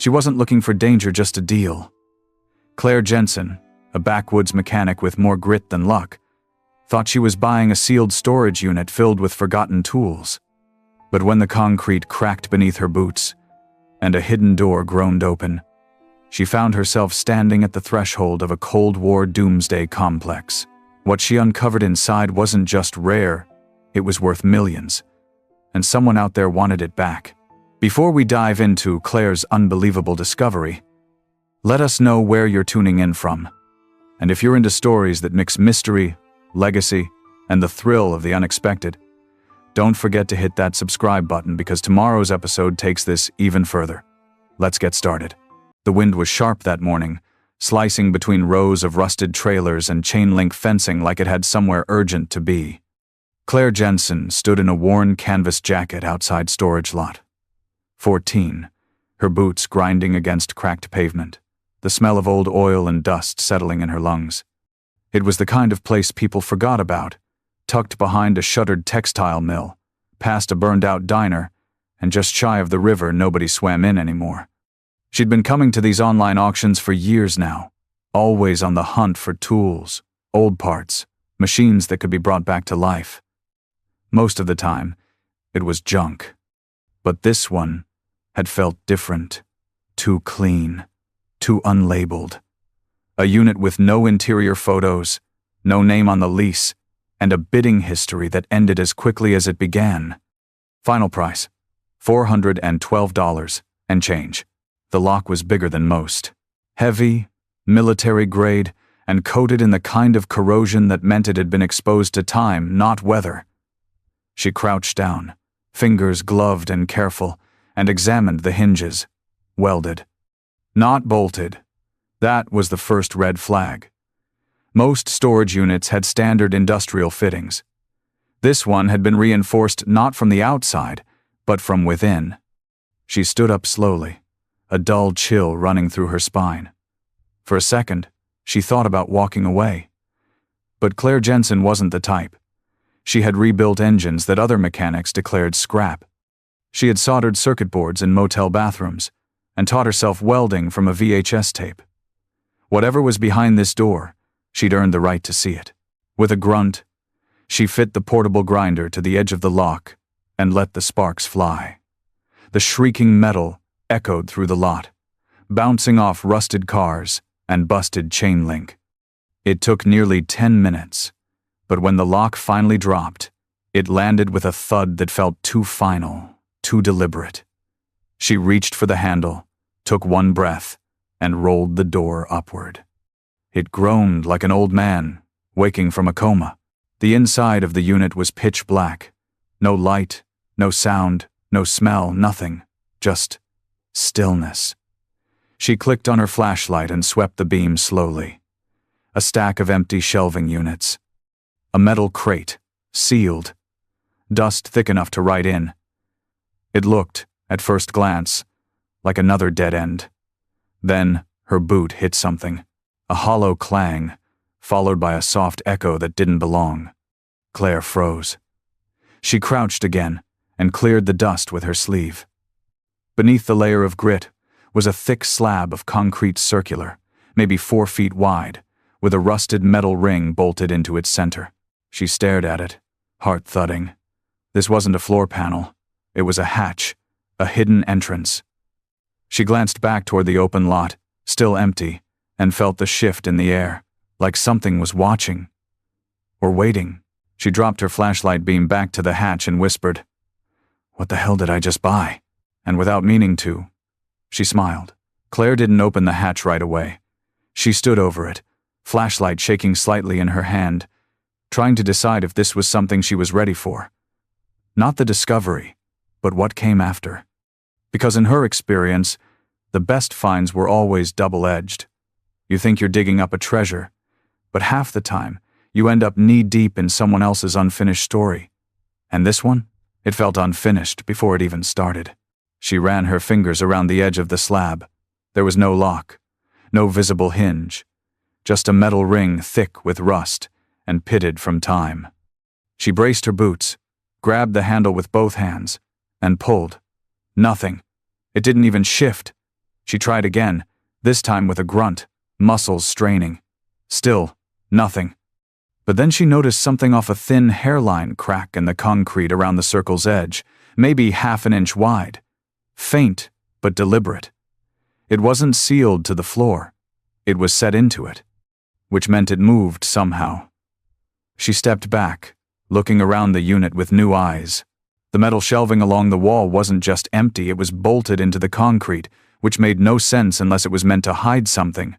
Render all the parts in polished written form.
She wasn't looking for danger, just a deal. Claire Jensen, a backwoods mechanic with more grit than luck, thought she was buying a sealed storage unit filled with forgotten tools. But when the concrete cracked beneath her boots and a hidden door groaned open, she found herself standing at the threshold of a Cold War Doomsday complex. What she uncovered inside wasn't just rare, it was worth millions, and someone out there wanted it back. Before we dive into Claire's unbelievable discovery, let us know where you're tuning in from. And if you're into stories that mix mystery, legacy, and the thrill of the unexpected, don't forget to hit that subscribe button because tomorrow's episode takes this even further. Let's get started. The wind was sharp that morning, slicing between rows of rusted trailers and chain-link fencing like it had somewhere urgent to be. Claire Jensen stood in a worn canvas jacket outside storage lot 14, her boots grinding against cracked pavement, the smell of old oil and dust settling in her lungs. It was the kind of place people forgot about, tucked behind a shuttered textile mill, past a burned-out diner, and just shy of the river nobody swam in anymore. She'd been coming to these online auctions for years now, always on the hunt for tools, old parts, machines that could be brought back to life. Most of the time, it was junk. But this one had felt different, too clean, too unlabeled. A unit with no interior photos, no name on the lease, and a bidding history that ended as quickly as it began. Final price, $412 and change. The lock was bigger than most. Heavy, military grade, and coated in the kind of corrosion that meant it had been exposed to time, not weather. She crouched down, fingers gloved and careful, and examined the hinges. Welded. Not bolted. That was the first red flag. Most storage units had standard industrial fittings. This one had been reinforced not from the outside, but from within. She stood up slowly, a dull chill running through her spine. For a second, she thought about walking away. But Claire Jensen wasn't the type. She had rebuilt engines that other mechanics declared scrap. She had soldered circuit boards in motel bathrooms and taught herself welding from a VHS tape. Whatever was behind this door, she'd earned the right to see it. With a grunt, she fit the portable grinder to the edge of the lock and let the sparks fly. The shrieking metal echoed through the lot, bouncing off rusted cars and busted chain link. It took nearly 10 minutes, but when the lock finally dropped, it landed with a thud that felt too final, too deliberate. She reached for the handle, took one breath, and rolled the door upward. It groaned like an old man, waking from a coma. The inside of the unit was pitch black. No light, no sound, no smell, nothing. Just stillness. She clicked on her flashlight and swept the beam slowly. A stack of empty shelving units. A metal crate, sealed. Dust thick enough to write in. It looked, at first glance, like another dead end. Then, her boot hit something. A hollow clang, followed by a soft echo that didn't belong. Claire froze. She crouched again and cleared the dust with her sleeve. Beneath the layer of grit was a thick slab of concrete circular, maybe 4 feet wide, with a rusted metal ring bolted into its center. She stared at it, heart thudding. This wasn't a floor panel. It was a hatch, a hidden entrance. She glanced back toward the open lot, still empty, and felt the shift in the air, like something was watching. Or waiting. She dropped her flashlight beam back to the hatch and whispered, "What the hell did I just buy?" And without meaning to, she smiled. Claire didn't open the hatch right away. She stood over it, flashlight shaking slightly in her hand, trying to decide if this was something she was ready for. Not the discovery, but what came after. Because in her experience, the best finds were always double-edged. You think you're digging up a treasure, but half the time, you end up knee-deep in someone else's unfinished story. And this one? It felt unfinished before it even started. She ran her fingers around the edge of the slab. There was no lock, no visible hinge, just a metal ring thick with rust and pitted from time. She braced her boots, grabbed the handle with both hands, and pulled. Nothing. It didn't even shift. She tried again, this time with a grunt, muscles straining. Still, nothing. But then she noticed something off a thin hairline crack in the concrete around the circle's edge, maybe half an inch wide. Faint, but deliberate. It wasn't sealed to the floor. It was set into it, which meant it moved somehow. She stepped back, looking around the unit with new eyes. The metal shelving along the wall wasn't just empty, it was bolted into the concrete, which made no sense unless it was meant to hide something.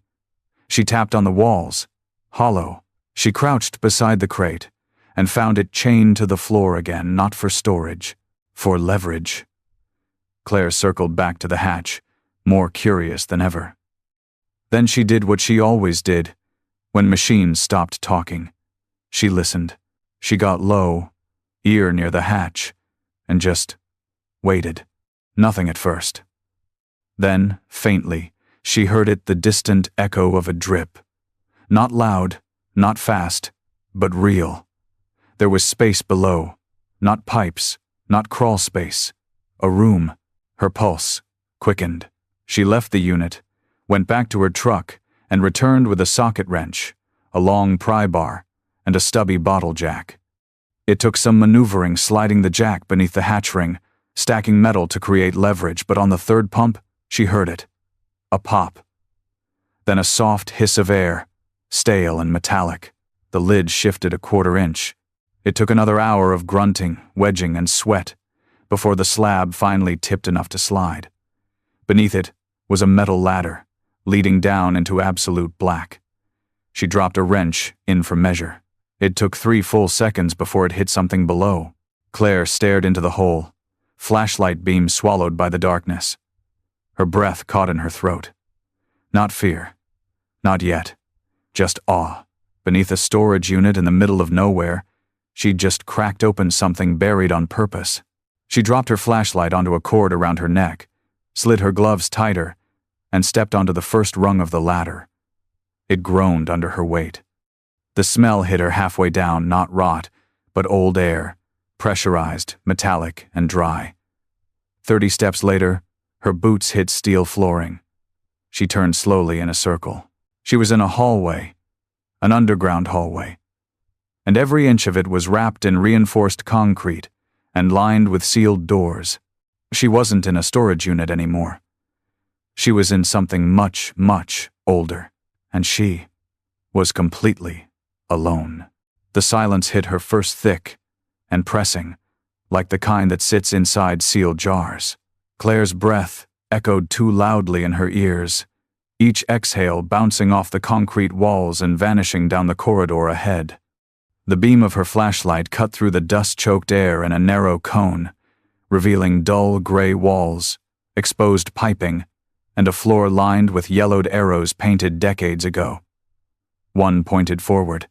She tapped on the walls, hollow. She crouched beside the crate and found it chained to the floor again, not for storage, for leverage. Claire circled back to the hatch, more curious than ever. Then she did what she always did when machines stopped talking. She listened. She got low, ear near the hatch, and just waited. Nothing at first. Then, faintly, she heard it, the distant echo of a drip. Not loud, not fast, but real. There was space below, not pipes, not crawl space. A room. Her pulse quickened. She left the unit, went back to her truck, and returned with a socket wrench, a long pry bar, and a stubby bottle jack. It took some maneuvering sliding the jack beneath the hatch ring, stacking metal to create leverage, but on the third pump, she heard it. A pop. Then a soft hiss of air, stale and metallic. The lid shifted a quarter inch. It took another hour of grunting, wedging, and sweat before the slab finally tipped enough to slide. Beneath it was a metal ladder, leading down into absolute black. She dropped a wrench in for measure. It took 3 full seconds before it hit something below. Claire stared into the hole, flashlight beam swallowed by the darkness. Her breath caught in her throat. Not fear. Not yet. Just awe. Beneath a storage unit in the middle of nowhere, she'd just cracked open something buried on purpose. She dropped her flashlight onto a cord around her neck, slid her gloves tighter, and stepped onto the first rung of the ladder. It groaned under her weight. The smell hit her halfway down, not rot, but old air, pressurized, metallic, and dry. 30 steps later, her boots hit steel flooring. She turned slowly in a circle. She was in a hallway, an underground hallway, and every inch of it was wrapped in reinforced concrete and lined with sealed doors. She wasn't in a storage unit anymore. She was in something much, much older, and she was completely alone. The silence hit her first thick and pressing, like the kind that sits inside sealed jars. Claire's breath echoed too loudly in her ears, each exhale bouncing off the concrete walls and vanishing down the corridor ahead. The beam of her flashlight cut through the dust-choked air in a narrow cone, revealing dull gray walls, exposed piping, and a floor lined with yellowed arrows painted decades ago. One pointed forward,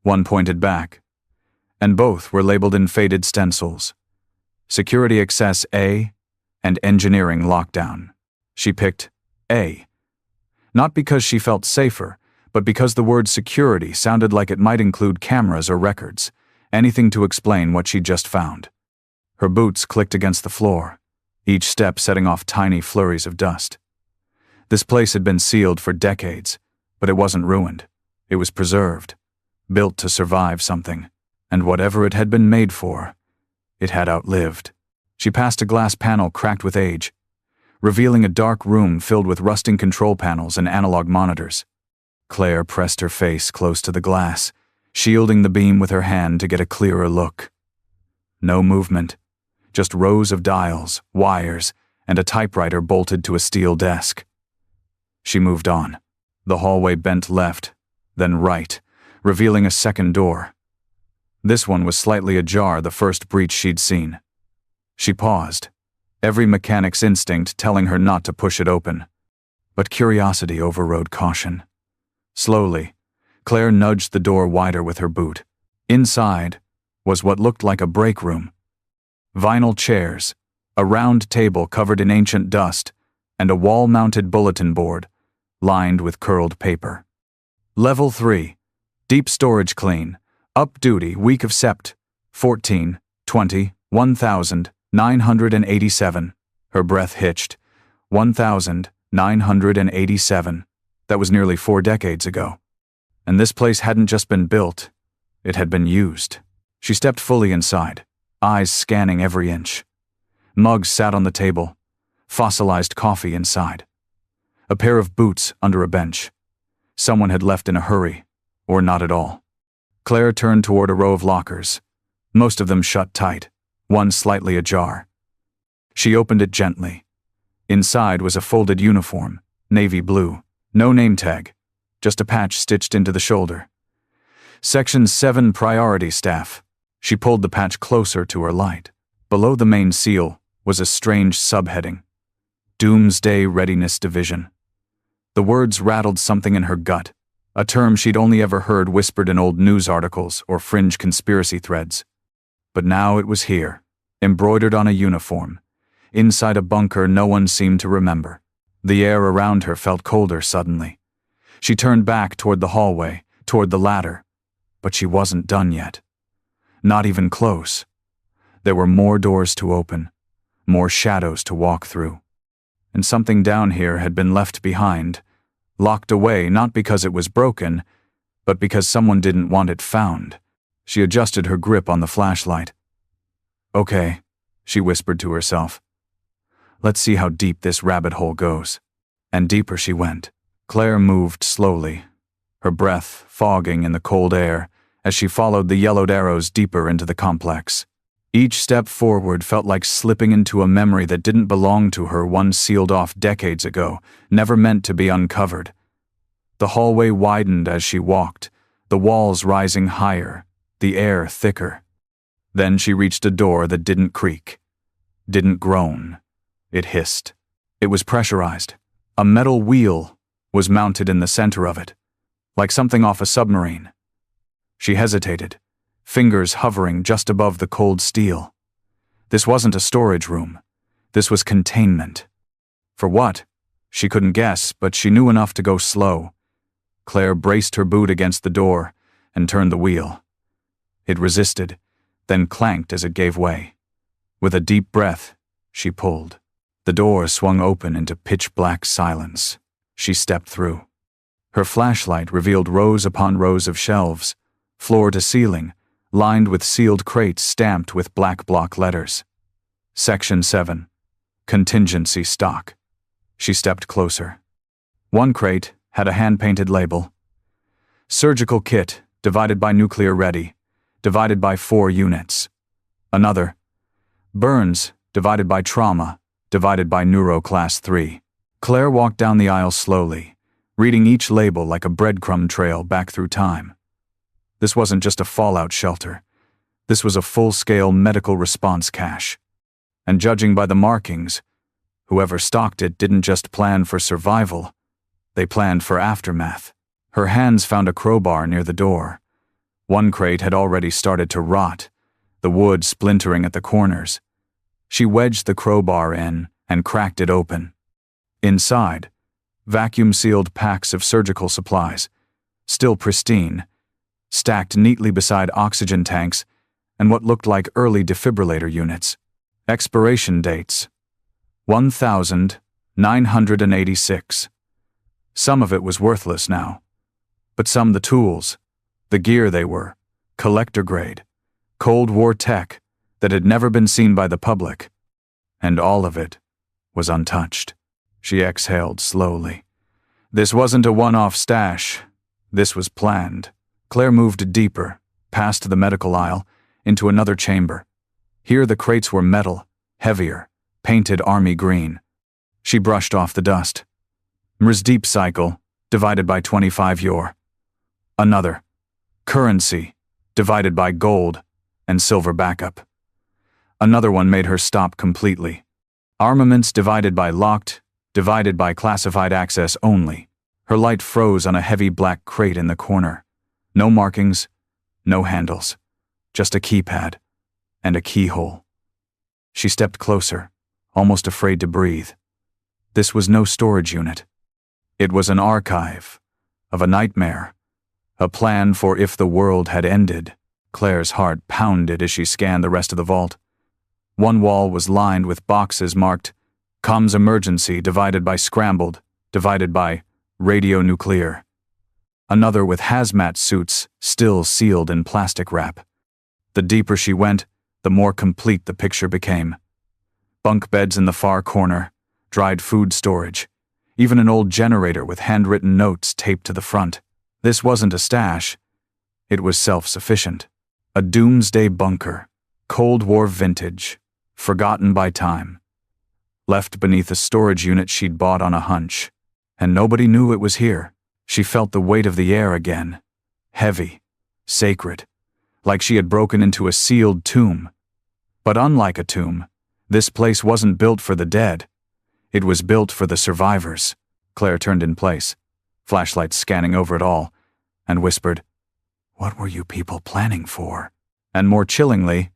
one pointed back, and both were labeled in faded stencils. Security Access A and Engineering Lockdown. She picked A, not because she felt safer, but because the word security sounded like it might include cameras or records, anything to explain what she'd just found. Her boots clicked against the floor, each step setting off tiny flurries of dust. This place had been sealed for decades, but it wasn't ruined. It was preserved, built to survive something, and whatever it had been made for, it had outlived. She passed a glass panel cracked with age, revealing a dark room filled with rusting control panels and analog monitors. Claire pressed her face close to the glass, shielding the beam with her hand to get a clearer look. No movement, just rows of dials, wires, and a typewriter bolted to a steel desk. She moved on. The hallway bent left, then right, revealing a second door. This one was slightly ajar, the first breach she'd seen. She paused, every mechanic's instinct telling her not to push it open. But curiosity overrode caution. Slowly, Claire nudged the door wider with her boot. Inside was what looked like a break room. Vinyl chairs, a round table covered in ancient dust, and a wall-mounted bulletin board lined with curled paper. Level 3, deep storage clean, up duty week of Sept. 14, 20, 1987. Her breath hitched. 1987. 987. That was nearly 4 decades ago. And this place hadn't just been built, it had been used. She stepped fully inside, eyes scanning every inch. Mugs sat on the table, fossilized coffee inside. A pair of boots under a bench. Someone had left in a hurry, or not at all. Claire turned toward a row of lockers, most of them shut tight, one slightly ajar. She opened it gently. Inside was a folded uniform, navy blue, no name tag, just a patch stitched into the shoulder. Section 7 Priority Staff. She pulled the patch closer to her light. Below the main seal was a strange subheading. Doomsday Readiness Division. The words rattled something in her gut, a term she'd only ever heard whispered in old news articles or fringe conspiracy threads. But now it was here, embroidered on a uniform, inside a bunker no one seemed to remember. The air around her felt colder suddenly. She turned back toward the hallway, toward the ladder, but she wasn't done yet. Not even close. There were more doors to open, more shadows to walk through. And something down here had been left behind, locked away not because it was broken, but because someone didn't want it found. She adjusted her grip on the flashlight. Okay, she whispered to herself. Let's see how deep this rabbit hole goes. And deeper she went. Claire moved slowly, her breath fogging in the cold air as she followed the yellowed arrows deeper into the complex. Each step forward felt like slipping into a memory that didn't belong to her, one sealed off decades ago, never meant to be uncovered. The hallway widened as she walked, the walls rising higher, the air thicker. Then she reached a door that didn't creak, didn't groan. It hissed. It was pressurized. A metal wheel was mounted in the center of it, like something off a submarine. She hesitated, fingers hovering just above the cold steel. This wasn't a storage room. This was containment. For what? She couldn't guess, but she knew enough to go slow. Claire braced her boot against the door and turned the wheel. It resisted, then clanked as it gave way. With a deep breath, she pulled. The door swung open into pitch-black silence. She stepped through. Her flashlight revealed rows upon rows of shelves, floor to ceiling, lined with sealed crates stamped with black block letters. Section 7. Contingency Stock. She stepped closer. One crate had a hand-painted label. Surgical kit, divided by nuclear ready, divided by 4 units. Another. Burns, divided by trauma, divided by neuro class 3. Claire walked down the aisle slowly, reading each label like a breadcrumb trail back through time. This wasn't just a fallout shelter. This was a full-scale medical response cache. And judging by the markings, whoever stocked it didn't just plan for survival, they planned for aftermath. Her hands found a crowbar near the door. One crate had already started to rot, the wood splintering at the corners. She wedged the crowbar in and cracked it open. Inside, vacuum-sealed packs of surgical supplies, still pristine, stacked neatly beside oxygen tanks and what looked like early defibrillator units. Expiration dates: 1986. Some of it was worthless now, but some the tools, the gear they were, collector grade, Cold War tech that had never been seen by the public, and all of it was untouched. She exhaled slowly. This wasn't a one-off stash. This was planned. Claire moved deeper, past the medical aisle, into another chamber. Here the crates were metal, heavier, painted army green. She brushed off the dust. Mrs. Deep cycle, divided by 25 yor. Another. Currency, divided by gold and silver backup. Another one made her stop completely. Armaments divided by locked, divided by classified access only. Her light froze on a heavy black crate in the corner. No markings, no handles, just a keypad and a keyhole. She stepped closer, almost afraid to breathe. This was no storage unit. It was an archive of a nightmare, a plan for if the world had ended. Claire's heart pounded as she scanned the rest of the vault. One wall was lined with boxes marked Comms emergency divided by scrambled, divided by radionuclear. Another with hazmat suits still sealed in plastic wrap. The deeper she went, the more complete the picture became. Bunk beds in the far corner, dried food storage, even an old generator with handwritten notes taped to the front. This wasn't a stash. It was self-sufficient. A doomsday bunker, Cold War vintage, forgotten by time. Left beneath a storage unit she'd bought on a hunch. And nobody knew it was here. She felt the weight of the air again. Heavy, sacred, like she had broken into a sealed tomb. But unlike a tomb, this place wasn't built for the dead. It was built for the survivors. Claire turned in place, flashlight scanning over it all, and whispered, "What were you people planning for?" And more chillingly,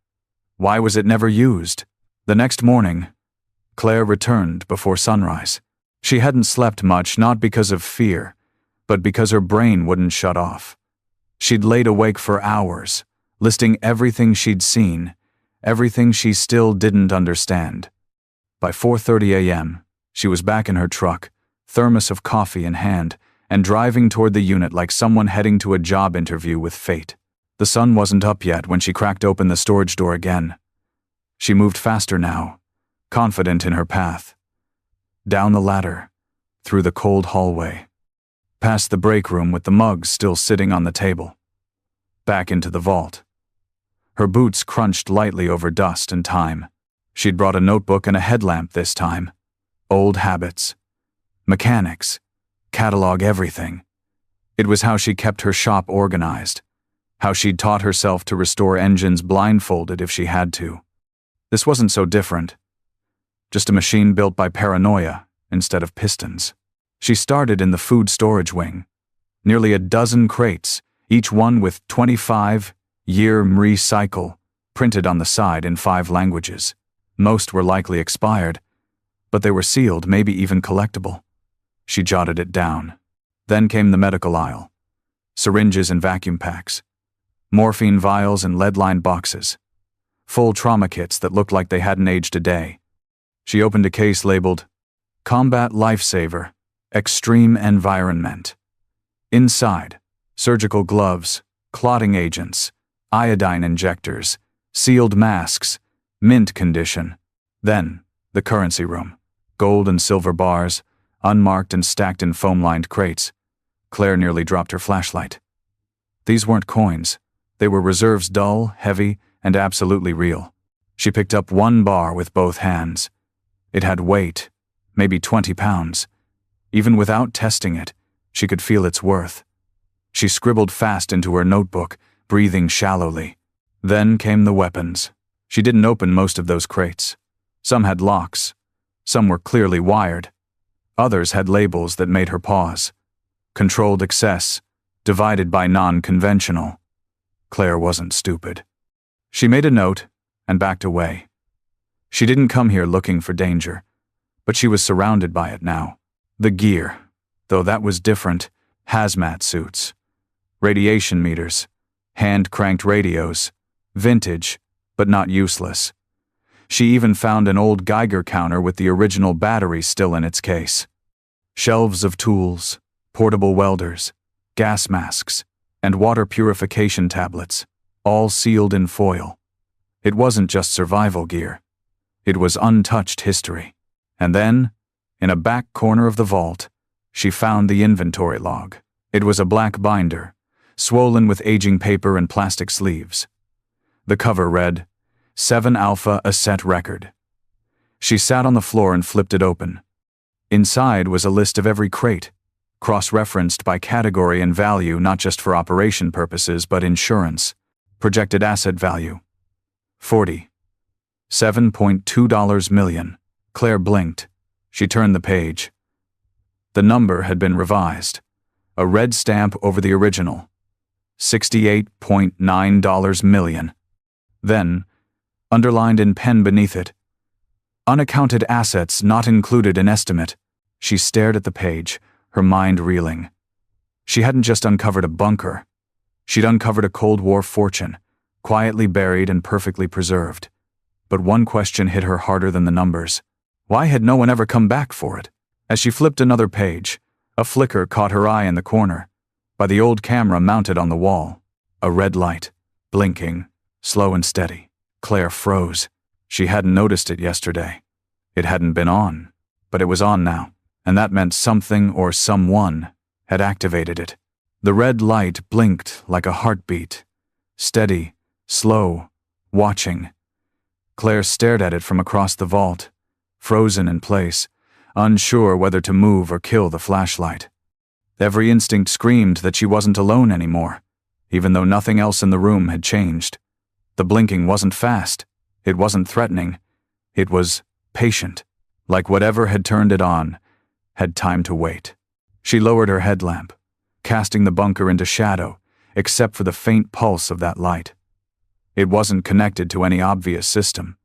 why was it never used? The next morning, Claire returned before sunrise. She hadn't slept much, not because of fear, but because her brain wouldn't shut off. She'd laid awake for hours, listing everything she'd seen, everything she still didn't understand. By 4:30 a.m., she was back in her truck, thermos of coffee in hand, and driving toward the unit like someone heading to a job interview with fate. The sun wasn't up yet when she cracked open the storage door again. She moved faster now, confident in her path. Down the ladder, through the cold hallway, past the break room with the mugs still sitting on the table, back into the vault. Her boots crunched lightly over dust and time. She'd brought a notebook and a headlamp this time. Old habits, mechanics, catalog everything. It was how she kept her shop organized, how she'd taught herself to restore engines blindfolded if she had to. This wasn't so different. Just a machine built by paranoia instead of pistons. She started in the food storage wing. Nearly a dozen crates, each one with 25-year recycle printed on the side in 5 languages. Most were likely expired, but they were sealed, maybe even collectible. She jotted it down. Then came the medical aisle. Syringes and vacuum packs. Morphine vials and lead-lined boxes. Full trauma kits that looked like they hadn't aged a day. She opened a case labeled, "Combat Lifesaver, Extreme Environment." Inside, surgical gloves, clotting agents, iodine injectors, sealed masks, mint condition. Then, the currency room. Gold and silver bars, unmarked and stacked in foam-lined crates. Claire nearly dropped her flashlight. These weren't coins. They were reserves, dull, heavy, and absolutely real. She picked up one bar with both hands. It had weight, maybe 20 pounds. Even without testing it, she could feel its worth. She scribbled fast into her notebook, breathing shallowly. Then came the weapons. She didn't open most of those crates. Some had locks. Some were clearly wired. Others had labels that made her pause. Controlled access, divided by non-conventional. Claire wasn't stupid. She made a note and backed away. She didn't come here looking for danger, but she was surrounded by it now. The gear, though that was different, hazmat suits, radiation meters, hand-cranked radios, vintage, but not useless. She even found an old Geiger counter with the original battery still in its case. Shelves of tools, portable welders, gas masks, and water purification tablets, all sealed in foil. It wasn't just survival gear. It was untouched history. And then, in a back corner of the vault, she found the inventory log. It was a black binder, swollen with aging paper and plastic sleeves. The cover read, 7 Alpha Asset Record. She sat on the floor and flipped it open. Inside was a list of every crate, cross-referenced by category and value, not just for operation purposes but insurance. Projected asset value, 40. $7.2 million. Claire blinked. She turned the page. The number had been revised. A red stamp over the original. $68.9 million. Then, underlined in pen beneath it, unaccounted assets not included in estimate. She stared at the page, her mind reeling. She hadn't just uncovered a bunker. She'd uncovered a Cold War fortune, quietly buried and perfectly preserved. But one question hit her harder than the numbers. Why had no one ever come back for it? As she flipped another page, a flicker caught her eye in the corner, by the old camera mounted on the wall. A red light, blinking, slow and steady. Claire froze. She hadn't noticed it yesterday. It hadn't been on, but it was on now, and that meant something or someone had activated it. The red light blinked like a heartbeat, steady, slow, watching. Claire stared at it from across the vault, frozen in place, unsure whether to move or kill the flashlight. Every instinct screamed that she wasn't alone anymore, even though nothing else in the room had changed. The blinking wasn't fast, it wasn't threatening, it was patient, like whatever had turned it on had time to wait. She lowered her headlamp, casting the bunker into shadow, except for the faint pulse of that light. It wasn't connected to any obvious system.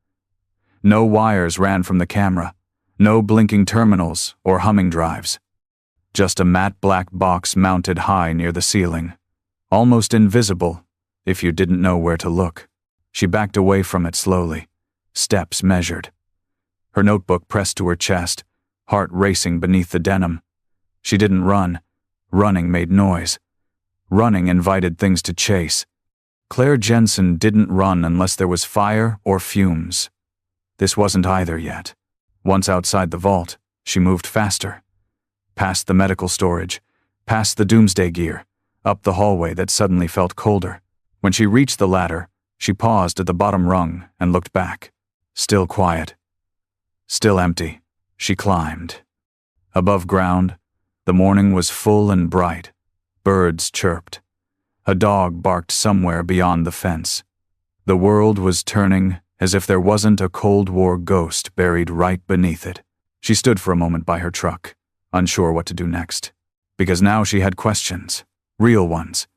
No wires ran from the camera, no blinking terminals or humming drives. Just a matte black box mounted high near the ceiling, almost invisible if you didn't know where to look. She backed away from it slowly, steps measured. Her notebook pressed to her chest, heart racing beneath the denim. She didn't run. Running made noise. Running invited things to chase. Claire Jensen didn't run unless there was fire or fumes. This wasn't either yet. Once outside the vault, she moved faster. Past the medical storage, past the Doomsday gear, up the hallway that suddenly felt colder. When she reached the ladder, she paused at the bottom rung and looked back. Still quiet. Still empty. She climbed. Above ground, the morning was full and bright. Birds chirped. A dog barked somewhere beyond the fence. The world was turning as if there wasn't a Cold War ghost buried right beneath it. She stood for a moment by her truck, unsure what to do next. Because now she had questions, real ones,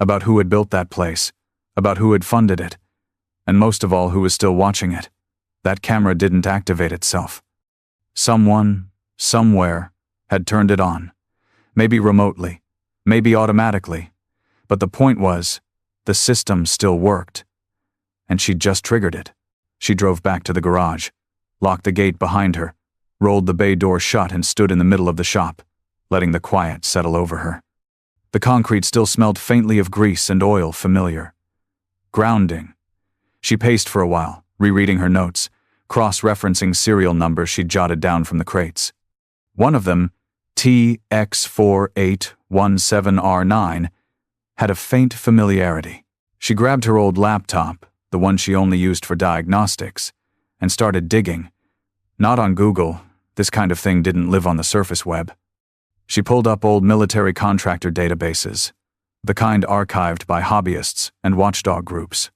about who had built that place, about who had funded it, and most of all who was still watching it. That camera didn't activate itself. Someone, somewhere, had turned it on. Maybe remotely, maybe automatically. But the point was, the system still worked. And she'd just triggered it. She drove back to the garage, locked the gate behind her, rolled the bay door shut and stood in the middle of the shop, letting the quiet settle over her. The concrete still smelled faintly of grease and oil, familiar. Grounding. She paced for a while, rereading her notes, cross-referencing serial numbers she'd jotted down from the crates. One of them, TX4817R9, had a faint familiarity. She grabbed her old laptop, the one she only used for diagnostics, and started digging. Not on Google, this kind of thing didn't live on the surface web. She pulled up old military contractor databases, the kind archived by hobbyists and watchdog groups.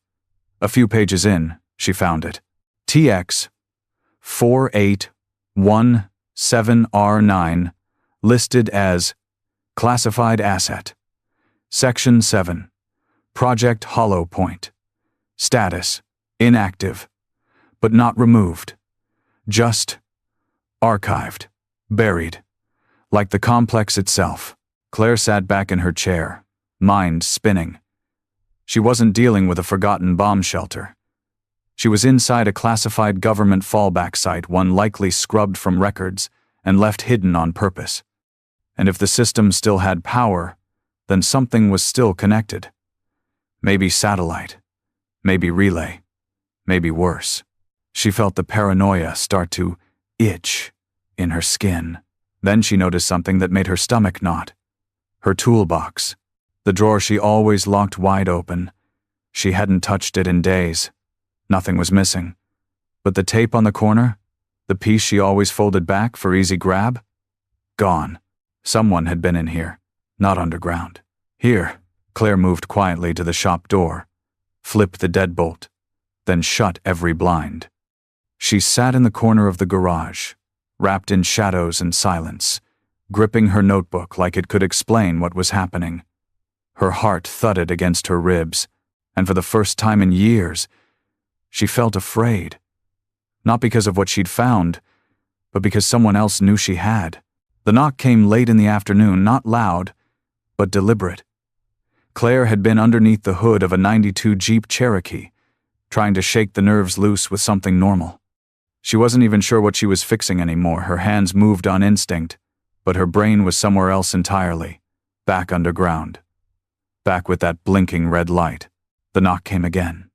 A few pages in, she found it. TX4817R9, listed as Classified Asset. Section 7. Project Hollow Point. Status: inactive, but not removed. Just archived, buried. Like the complex itself. Claire sat back in her chair, mind spinning. She wasn't dealing with a forgotten bomb shelter. She was inside a classified government fallback site, one likely scrubbed from records and left hidden on purpose. And if the system still had power, then something was still connected. Maybe satellite, maybe relay, maybe worse. She felt the paranoia start to itch in her skin. Then she noticed something that made her stomach knot. Her toolbox, the drawer she always locked wide open. She hadn't touched it in days. Nothing was missing. But the tape on the corner, the piece she always folded back for easy grab, gone. Someone had been in here, not underground. Here, Claire moved quietly to the shop door, flipped the deadbolt, then shut every blind. She sat in the corner of the garage, wrapped in shadows and silence, gripping her notebook like it could explain what was happening. Her heart thudded against her ribs, and for the first time in years, she felt afraid. Not because of what she'd found, but because someone else knew she had. The knock came late in the afternoon, not loud, but deliberate. Claire had been underneath the hood of a '92 Jeep Cherokee, trying to shake the nerves loose with something normal. She wasn't even sure what she was fixing anymore. Her hands moved on instinct, but her brain was somewhere else entirely. Back underground. Back with that blinking red light. The knock came again.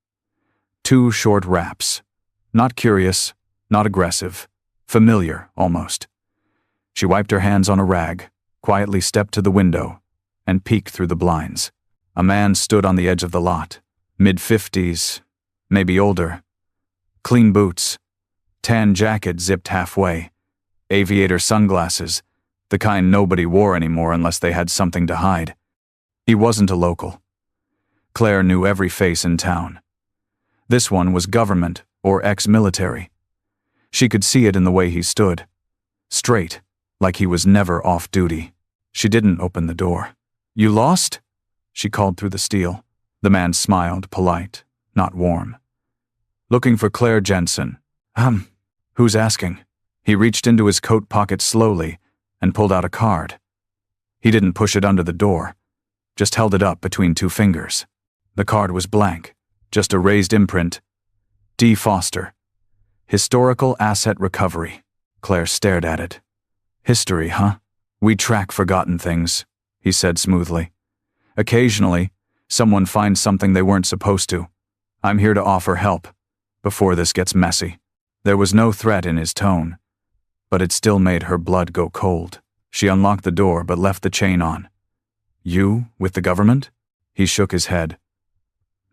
2 short raps. Not curious, not aggressive. Familiar, almost. She wiped her hands on a rag, quietly stepped to the window, and peeked through the blinds. A man stood on the edge of the lot. Mid-50s, maybe older. Clean boots. Tan jacket zipped halfway. Aviator sunglasses, the kind nobody wore anymore unless they had something to hide. He wasn't a local. Claire knew every face in town. This one was government or ex-military. She could see it in the way he stood. Straight, like he was never off duty. She didn't open the door. "You lost?" she called through the steel. The man smiled, polite, not warm. "Looking for Claire Jensen." Who's asking?" He reached into his coat pocket slowly and pulled out a card. He didn't push it under the door, just held it up between 2 fingers. The card was blank, just a raised imprint. D. Foster. Historical Asset Recovery. Claire stared at it. "History, huh? We track forgotten things," he said smoothly. "Occasionally, someone finds something they weren't supposed to. I'm here to offer help, before this gets messy." There was no threat in his tone, but it still made her blood go cold. She unlocked the door but left the chain on. "You, with the government?" He shook his head.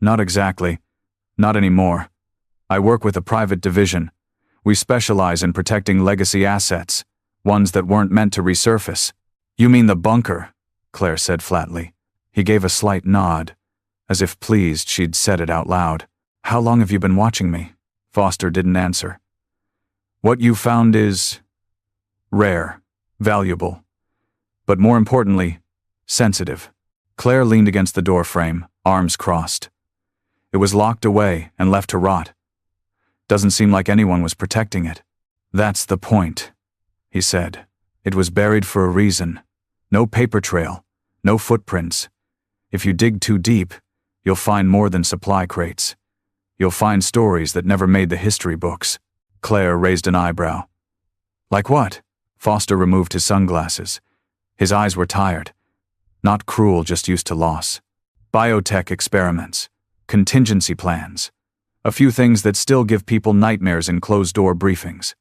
"Not exactly. Not anymore. I work with a private division. We specialize in protecting legacy assets, ones that weren't meant to resurface." "You mean the bunker?" Claire said flatly. He gave a slight nod, as if pleased she'd said it out loud. "How long have you been watching me?" Foster didn't answer. "What you found is rare, valuable, but more importantly, sensitive." Claire leaned against the door frame, arms crossed. It was locked away and left to rot. Doesn't seem like anyone was protecting it. "That's the point," he said. "It was buried for a reason. No paper trail, no footprints. If you dig too deep, you'll find more than supply crates. You'll find stories that never made the history books." Claire raised an eyebrow. "Like what?" Foster removed his sunglasses. His eyes were tired. Not cruel, just used to loss. "Biotech experiments. Contingency plans. A few things that still give people nightmares in closed-door briefings.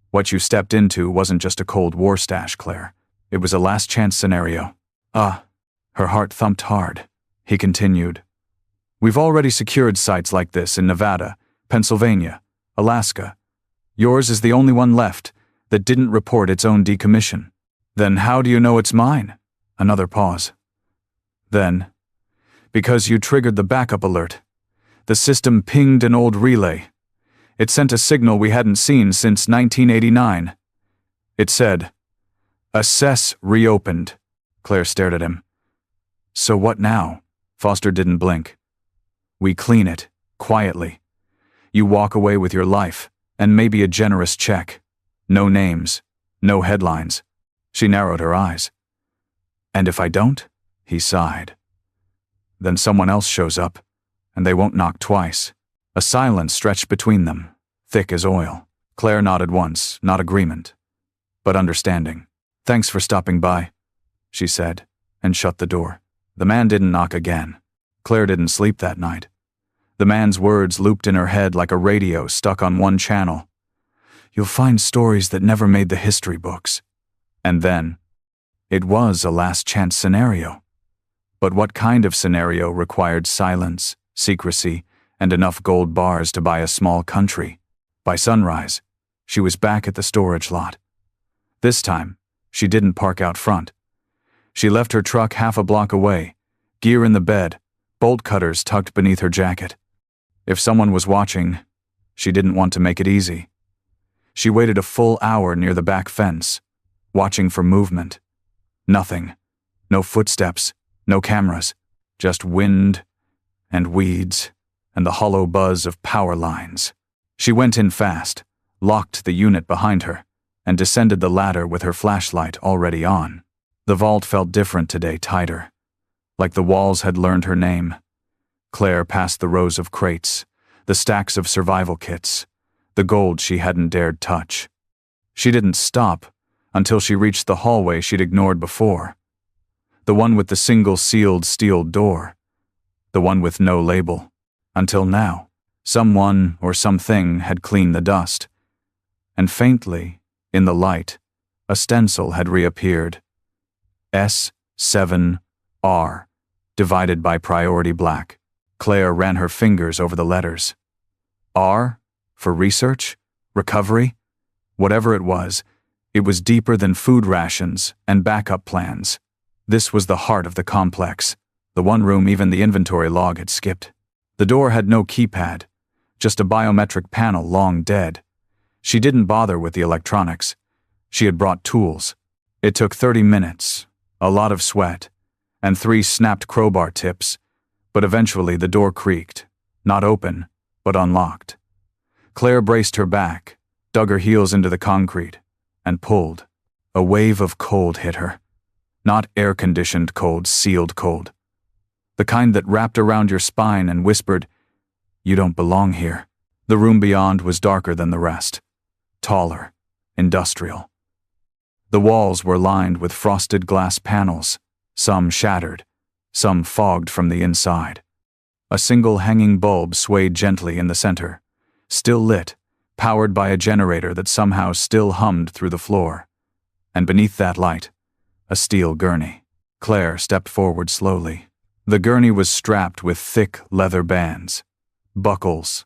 What you stepped into wasn't just a Cold War stash, Claire. It was a last-chance scenario." Her heart thumped hard. He continued. "We've already secured sites like this in Nevada, Pennsylvania, Alaska. Yours is the only one left that didn't report its own decommission." "Then how do you know it's mine?" Another pause. "Then, because you triggered the backup alert. The system pinged an old relay. It sent a signal we hadn't seen since 1989. It said, 'Assess reopened.'" Claire stared at him. "So what now?" Foster didn't blink. "We clean it, quietly. You walk away with your life, and maybe a generous check. No names, no headlines." She narrowed her eyes. "And if I don't?" He sighed. "Then someone else shows up, and they won't knock twice." A silence stretched between them, thick as oil. Claire nodded once, not agreement, but understanding. "Thanks for stopping by," she said, and shut the door. The man didn't knock again. Claire didn't sleep that night. The man's words looped in her head like a radio stuck on one channel. "You'll find stories that never made the history books." And then, it was a last-chance scenario. But what kind of scenario required silence, secrecy, and enough gold bars to buy a small country? By sunrise, she was back at the storage lot. This time, she didn't park out front. She left her truck half a block away, gear in the bed, bolt cutters tucked beneath her jacket. If someone was watching, she didn't want to make it easy. She waited a full hour near the back fence, watching for movement. Nothing. No footsteps, no cameras, just wind and weeds and the hollow buzz of power lines. She went in fast, locked the unit behind her, and descended the ladder with her flashlight already on. The vault felt different today, tighter, like the walls had learned her name. Claire passed the rows of crates, the stacks of survival kits, the gold she hadn't dared touch. She didn't stop until she reached the hallway she'd ignored before. The one with the single sealed steel door. The one with no label. Until now, someone or something had cleaned the dust. And faintly, in the light, a stencil had reappeared. S7R, divided by priority black. Claire ran her fingers over the letters. R? For research? Recovery? Whatever it was deeper than food rations and backup plans. This was the heart of the complex, the one room even the inventory log had skipped. The door had no keypad, just a biometric panel long dead. She didn't bother with the electronics. She had brought tools. It took 30 minutes, a lot of sweat, and 3 snapped crowbar tips, but eventually the door creaked, not open, but unlocked. Claire braced her back, dug her heels into the concrete, and pulled. A wave of cold hit her. Not air-conditioned cold, sealed cold. The kind that wrapped around your spine and whispered, "You don't belong here." The room beyond was darker than the rest. Taller, industrial. The walls were lined with frosted glass panels, some shattered, some fogged from the inside. A single hanging bulb swayed gently in the center, still lit, powered by a generator that somehow still hummed through the floor. And beneath that light, a steel gurney. Claire stepped forward slowly. The gurney was strapped with thick leather bands, buckles,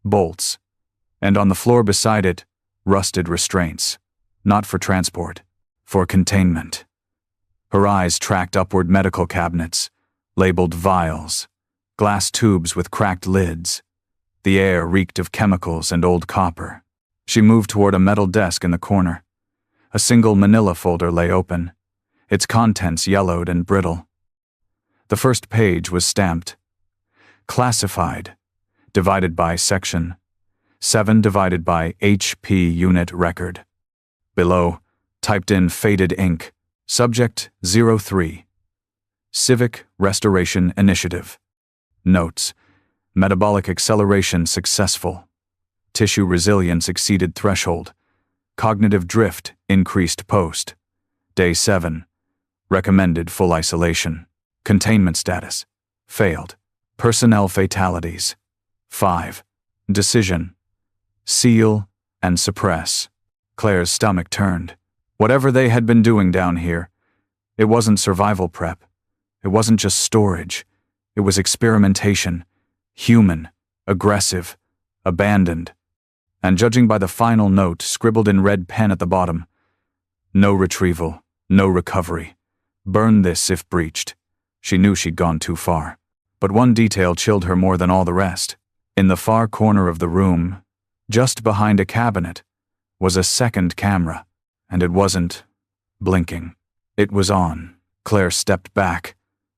bolts, and on the floor beside it, rusted restraints, not for transport, for containment. Her eyes tracked upward medical cabinets, labeled vials, glass tubes with cracked lids. The air reeked of chemicals and old copper. She moved toward a metal desk in the corner. A single manila folder lay open, its contents yellowed and brittle. The first page was stamped. Classified, divided by section. 7 divided by HP unit record. Below, typed in faded ink, subject 03. Civic Restoration Initiative. Notes. Metabolic acceleration successful. Tissue resilience exceeded threshold. Cognitive drift increased post. Day 7. Recommended full isolation. Containment status. Failed. Personnel fatalities. 5. Decision. Seal and suppress. Claire's stomach turned. Whatever they had been doing down here, it wasn't survival prep. It wasn't just storage. It was experimentation. Human, aggressive, abandoned. And judging by the final note scribbled in red pen at the bottom, no retrieval, no recovery. Burn this if breached. She knew she'd gone too far. But one detail chilled her more than all the rest. In the far corner of the room, just behind a cabinet, was a second camera, and it wasn't blinking. It was on. Claire stepped back,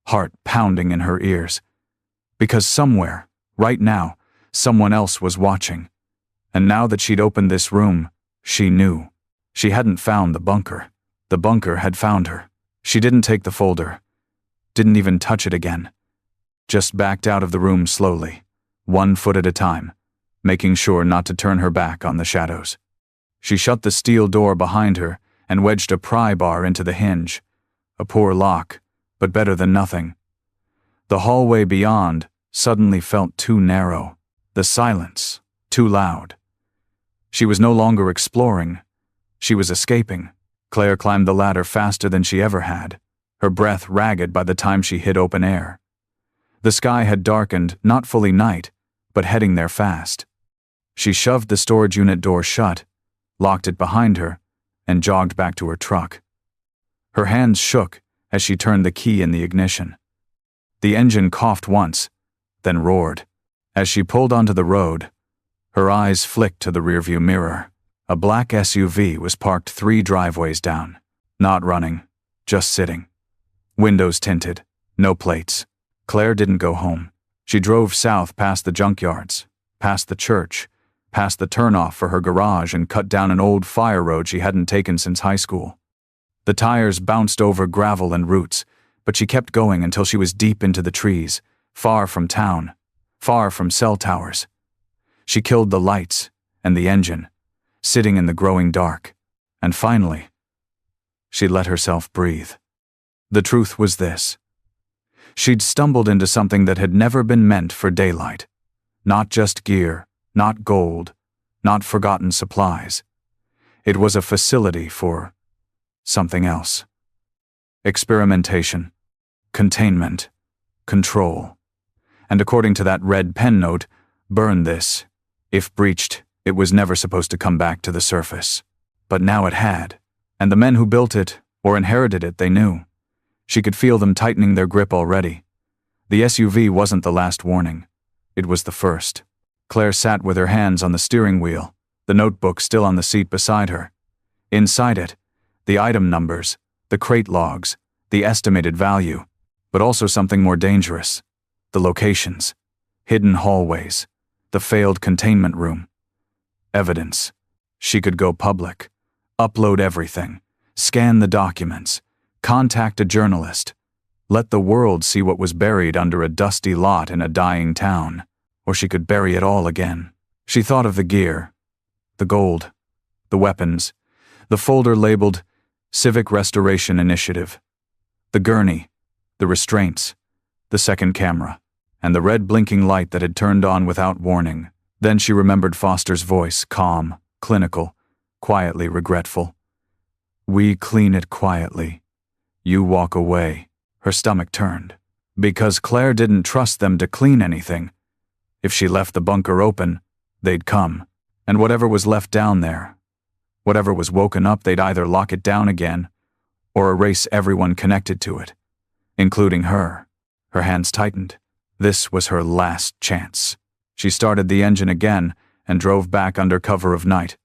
heart pounding in her ears. Because somewhere, right now, someone else was watching. And now that she'd opened this room, she knew. She hadn't found the bunker. The bunker had found her. She didn't take the folder. Didn't even touch it again. Just backed out of the room slowly, 1 foot at a time, making sure not to turn her back on the shadows. She shut the steel door behind her and wedged a pry bar into the hinge. A poor lock, but better than nothing. The hallway beyond suddenly felt too narrow. The silence, too loud. She was no longer exploring. She was escaping. Claire climbed the ladder faster than she ever had, her breath ragged by the time she hit open air. The sky had darkened, not fully night, but heading there fast. She shoved the storage unit door shut, locked it behind her, and jogged back to her truck. Her hands shook as she turned the key in the ignition. The engine coughed once, then roared. As she pulled onto the road, her eyes flicked to the rearview mirror. A black SUV was parked 3 driveways down, not running, just sitting. Windows tinted, no plates. Claire didn't go home. She drove south past the junkyards, past the church, past the turnoff for her garage, and cut down an old fire road she hadn't taken since high school. The tires bounced over gravel and roots, but she kept going until she was deep into the trees, far from town, far from cell towers. She killed the lights, and the engine, sitting in the growing dark. And finally, she let herself breathe. The truth was this. She'd stumbled into something that had never been meant for daylight. Not just gear, not gold, not forgotten supplies. It was a facility for something else. Experimentation, containment, control. And according to that red pen note, burn this. If breached, it was never supposed to come back to the surface. But now it had. And the men who built it, or inherited it, they knew. She could feel them tightening their grip already. The SUV wasn't the last warning. It was the first. Claire sat with her hands on the steering wheel, the notebook still on the seat beside her. Inside it, the item numbers, the crate logs, the estimated value, but also something more dangerous. The locations, hidden hallways, the failed containment room. Evidence. She could go public, upload everything, scan the documents, contact a journalist, let the world see what was buried under a dusty lot in a dying town. Or she could bury it all again. She thought of the gear, the gold, the weapons, the folder labeled Civic Restoration Initiative, the gurney, the restraints, the second camera, and the red blinking light that had turned on without warning. Then she remembered Foster's voice, calm, clinical, quietly regretful. We clean it quietly. You walk away. Her stomach turned. Because Claire didn't trust them to clean anything. If she left the bunker open, they'd come. And whatever was left down there, whatever was woken up, they'd either lock it down again or erase everyone connected to it, including her. Her hands tightened. This was her last chance. She started the engine again and drove back under cover of night.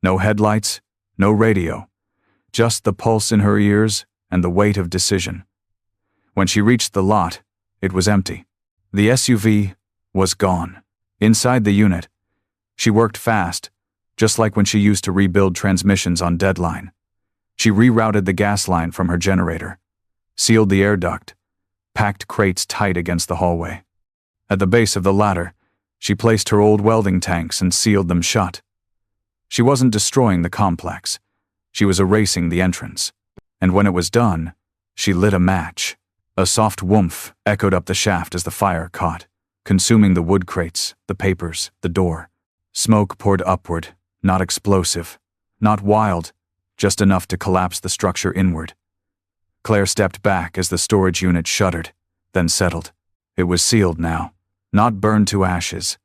No headlights, no radio, just the pulse in her ears and the weight of decision. When she reached the lot, it was empty. The SUV was gone. Inside the unit, she worked fast, just like when she used to rebuild transmissions on deadline. She rerouted the gas line from her generator, sealed the air duct, packed crates tight against the hallway. At the base of the ladder, she placed her old welding tanks and sealed them shut. She wasn't destroying the complex. She was erasing the entrance. And when it was done, she lit a match. A soft whoomph echoed up the shaft as the fire caught, consuming the wood crates, the papers, the door. Smoke poured upward, not explosive, not wild, just enough to collapse the structure inward. Claire stepped back as the storage unit shuddered, then settled. It was sealed now, not burned to ashes,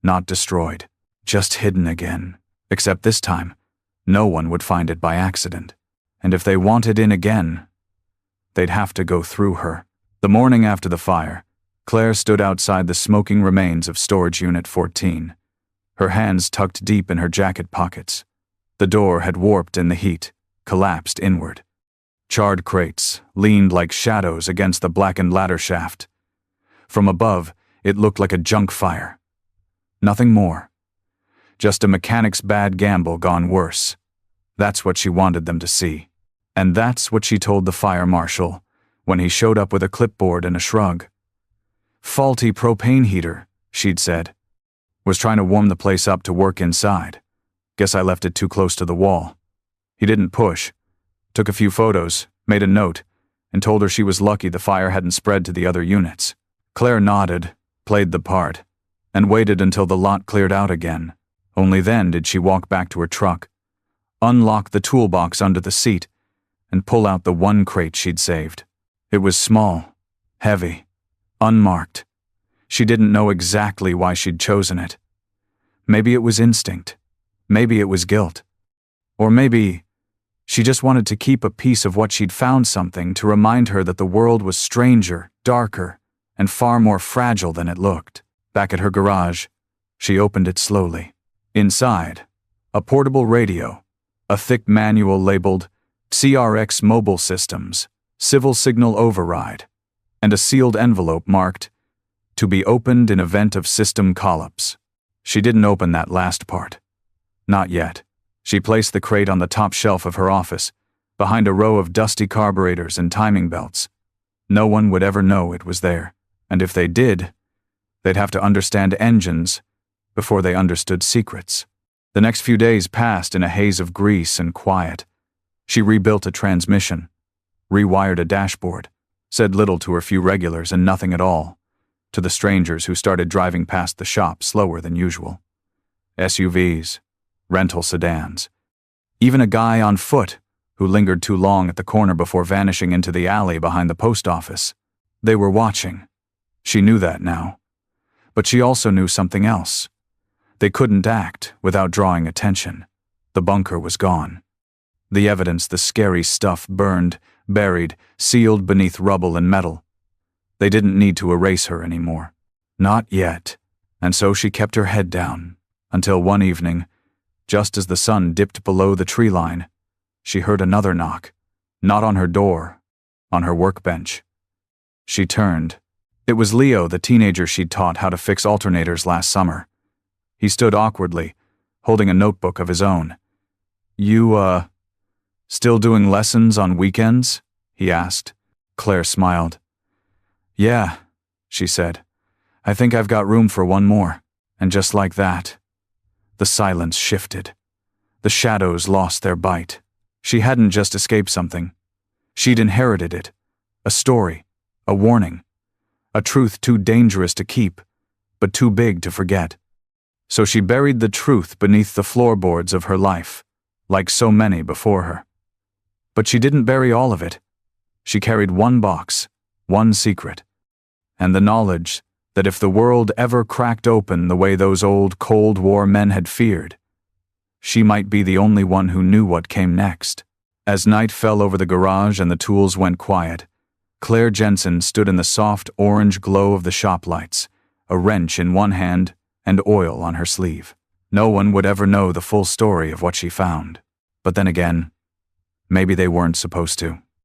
not destroyed, just hidden again. Except this time, no one would find it by accident. And if they wanted in again, they'd have to go through her. The morning after the fire, Claire stood outside the smoking remains of Storage Unit 14, her hands tucked deep in her jacket pockets. The door had warped in the heat, collapsed inward. Charred crates leaned like shadows against the blackened ladder shaft. From above, it looked like a junk fire. Nothing more. Just a mechanic's bad gamble gone worse. That's what she wanted them to see. And that's what she told the fire marshal when he showed up with a clipboard and a shrug. Faulty propane heater, she'd said. Was trying to warm the place up to work inside. Guess I left it too close to the wall. He didn't push. Took a few photos, made a note, and told her she was lucky the fire hadn't spread to the other units. Claire nodded, played the part, and waited until the lot cleared out again. Only then did she walk back to her truck, unlock the toolbox under the seat, and pull out the one crate she'd saved. It was small, heavy, unmarked. She didn't know exactly why she'd chosen it. Maybe it was instinct. Maybe it was guilt. Or maybe she just wanted to keep a piece of what she'd found, something to remind her that the world was stranger, darker, and far more fragile than it looked. Back at her garage, she opened it slowly. Inside, a portable radio, a thick manual labeled CRX Mobile Systems, Civil Signal Override, and a sealed envelope marked, "To be opened in event of system collapse." She didn't open that last part. Not yet. She placed the crate on the top shelf of her office, behind a row of dusty carburetors and timing belts. No one would ever know it was there, and if they did, they'd have to understand engines before they understood secrets. The next few days passed in a haze of grease and quiet. She rebuilt a transmission, rewired a dashboard, said little to her few regulars and nothing at all to the strangers who started driving past the shop slower than usual. SUVs, rental sedans, even a guy on foot who lingered too long at the corner before vanishing into the alley behind the post office. They were watching. She knew that now. But she also knew something else. They couldn't act without drawing attention. The bunker was gone. The evidence, the scary stuff, burned, buried, sealed beneath rubble and metal. They didn't need to erase her anymore. Not yet. And so she kept her head down, until one evening, just as the sun dipped below the tree line, she heard another knock, not on her door, on her workbench. She turned. It was Leo, the teenager she'd taught how to fix alternators last summer. He stood awkwardly, holding a notebook of his own. You, still doing lessons on weekends? He asked. Claire smiled. Yeah, she said. I think I've got room for one more. And just like that, the silence shifted. The shadows lost their bite. She hadn't just escaped something. She'd inherited it. A story, a warning, a truth too dangerous to keep, but too big to forget. So she buried the truth beneath the floorboards of her life, like so many before her. But she didn't bury all of it. She carried one box, one secret, and the knowledge that if the world ever cracked open the way those old Cold War men had feared, she might be the only one who knew what came next. As night fell over the garage and the tools went quiet, Claire Jensen stood in the soft orange glow of the shop lights, a wrench in one hand and oil on her sleeve. No one would ever know the full story of what she found. But then again, maybe they weren't supposed to.